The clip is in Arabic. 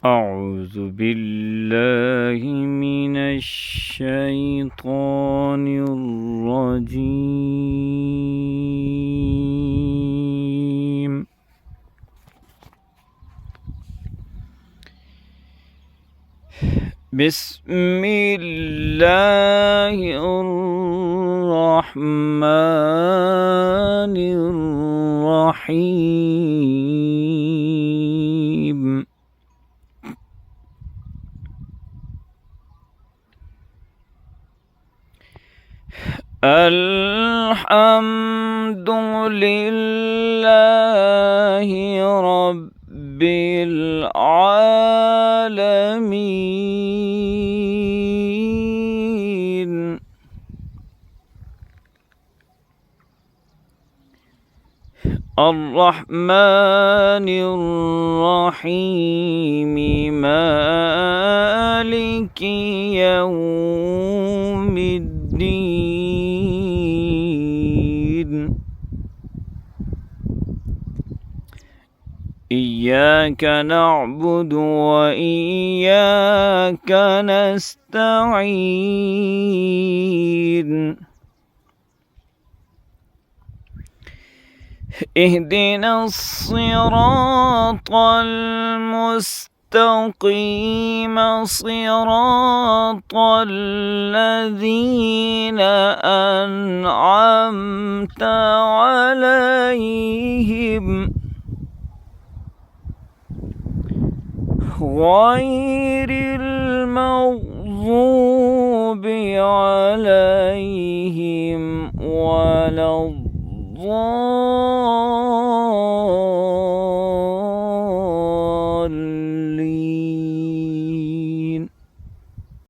أعوذ بالله من الشيطان الرجيم. بسم الله الرحمن الرحيم. الحمد لله رب العالمين. الرحمن الرحيم مالك يوم الدين. إياك نعبد وإياك نستعين. اهدنا الصراط المستقيم صراط الذين أنعمت عليهم غير المغضوب عليهم ولا الضالين.